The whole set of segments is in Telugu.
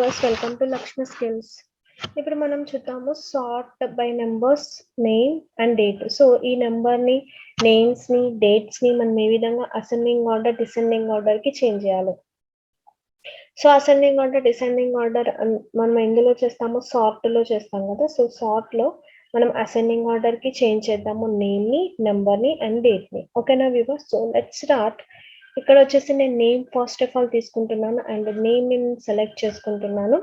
viewers, welcome to Lakshmi Skills. ఇప్పుడు మనం చూద్దాము sort by numbers name and date. So ఈ నెంబర్ ని నేమ్స్ ని డేట్స్ ని మనం ఏ విధంగా అసెండింగ్ ఆర్డర్ డిసెండింగ్ ఆర్డర్ కి చేంజ్ చేయాలి. So ascending order descending order మనం ఎందులో చేస్తాము, సార్ట్ లో చేస్తాం కదా. సో సార్ట్ లో మనం అసెండింగ్ ఆర్డర్ కి చేంజ్ చేద్దాము నేమ్ ని, నెంబర్ ని అండ్ డేట్ ని. ఓకేనా వ్యూవర్స్? So let's start. ఇక్కడ వచ్చేసి నేను నేమ్ ఫస్ట్ ఆఫ్ ఆల్ తీసుకుంటున్నాను అండ్ నేమ్ ని సెలెక్ట్ చేసుకుంటున్నాను.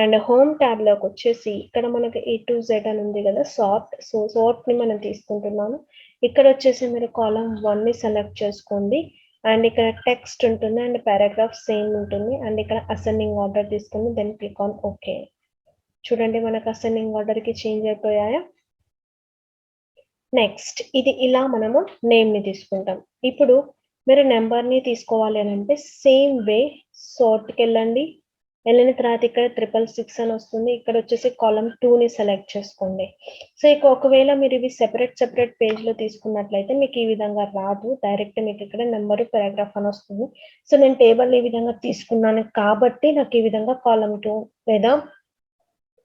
అండ్ హోమ్ ట్యాబ్ లోకి వచ్చేసి ఇక్కడ మనకి A to Z అని ఉంది కదా సార్ట్. సో సార్ట్ ని మనం తీసుకుంటున్నాను. ఇక్కడ వచ్చేసి మీరు కాలమ్ 1 ని సెలెక్ట్ చేసుకోండి అండ్ ఇక్కడ టెక్స్ట్ ఉంటుంది అండ్ పారాగ్రాఫ్ సేమ్ ఉంటుంది అండ్ ఇక్కడ అసెండింగ్ ఆర్డర్ తీసుకుని దెన్ క్లిక్ ఆన్ ఓకే. చూడండి మనకు అసెండింగ్ ఆర్డర్ కి చేంజ్ అయిపోయాయా. నెక్స్ట్ ఇది ఇలా మనము నేమ్ ని తీసుకుంటాం. ఇప్పుడు మీరు నెంబర్ ని తీసుకోవాలి అని అంటే సేమ్ వే సార్ట్ కి వెళ్ళండి. వెళ్ళిన తర్వాత ఇక్కడ 666 అని వస్తుంది. ఇక్కడ వచ్చేసి కాలమ్ 2 ని సెలెక్ట్ చేసుకోండి. సో ఇక ఒకవేళ మీరు ఇవి సెపరేట్ పేజ్ లో తీసుకున్నట్లయితే మీకు ఈ విధంగా రాదు, డైరెక్ట్ మీకు ఇక్కడ నెంబర్ పారాగ్రాఫ్ అని వస్తుంది. సో నేను టేబుల్ ఈ విధంగా తీసుకున్నాను కాబట్టి నాకు ఈ విధంగా కాలమ్ 2 లేదా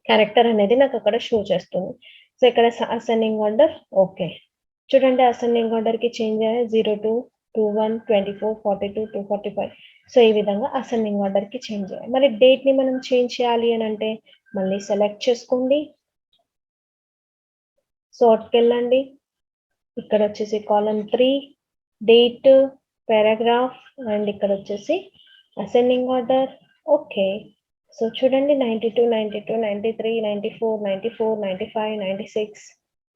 క్యారెక్టర్ అనేది నాకు అక్కడ షో చేస్తుంది. సో ఇక్కడ అసెండింగ్ ఆర్డర్ ఓకే. చూడండి అసెండింగ్ ఆర్డర్ కి చేంజ్ అయ్యాయి 02, 21, 24, 42, 245. సో ఈ విధంగా అసెండింగ్ ఆర్డర్ కి చేంజ్ అయ్యాయి. మరి డేట్ ని మనం చేంజ్ చేయాలి అని అంటే మళ్ళీ సెలెక్ట్ చేసుకోండి, సార్ట్ కి వెళ్ళండి. ఇక్కడ వచ్చేసి కాలమ్ 3 డేట్ పారాగ్రాఫ్ అండ్ ఇక్కడ వచ్చేసి అసెండింగ్ ఆర్డర్ ఓకే. సో చూడండి 92, 92, 93, 94, 94, 95, 96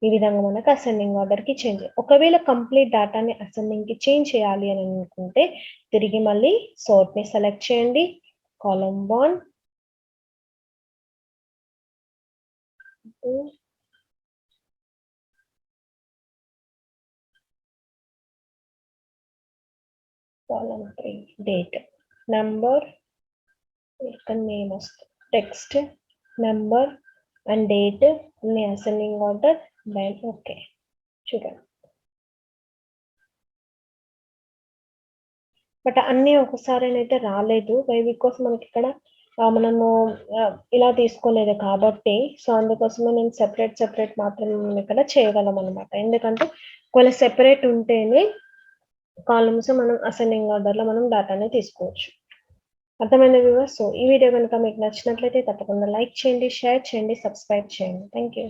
ఈ విధంగా మనకు అసెండింగ్ ఆర్డర్ కి చేంజ్. ఒకవేళ కంప్లీట్ డేటాని అసెండింగ్ కి చేంజ్ చేయాలి అని అనుకుంటే తిరిగి మళ్ళీ సార్ట్ ని సెలెక్ట్ చేయండి, కాలమ్ 1 కాలమ్ 3 డేట్ నంబర్ ఇక్కడ నేమ్ వస్తుంది, text number and date ascending order then okay. చూడండి బట్ అన్నీ ఒకసారి అయితే రాలేదు. వై బికాస్ మనకి ఇక్కడ మనము ఇలా తీసుకోలేదు కాబట్టి సో అందుకోసమే నేను సెపరేట్ మాత్రం ఇక్కడ చేయగలం అనమాట. ఎందుకంటే ఒకవేళ సెపరేట్ ఉంటేనే కాలమ్స్ మనం అసెండింగ్ ఆర్డర్ లో మనం డేటాని తీసుకోవచ్చు. అర్థమైంది వ్యూవర్స్? సో ఈ వీడియో కనుక మీకు నచ్చినట్లయితే తప్పకుండా లైక్ చేయండి, షేర్ చేయండి, సబ్స్క్రైబ్ చేయండి. Thank you.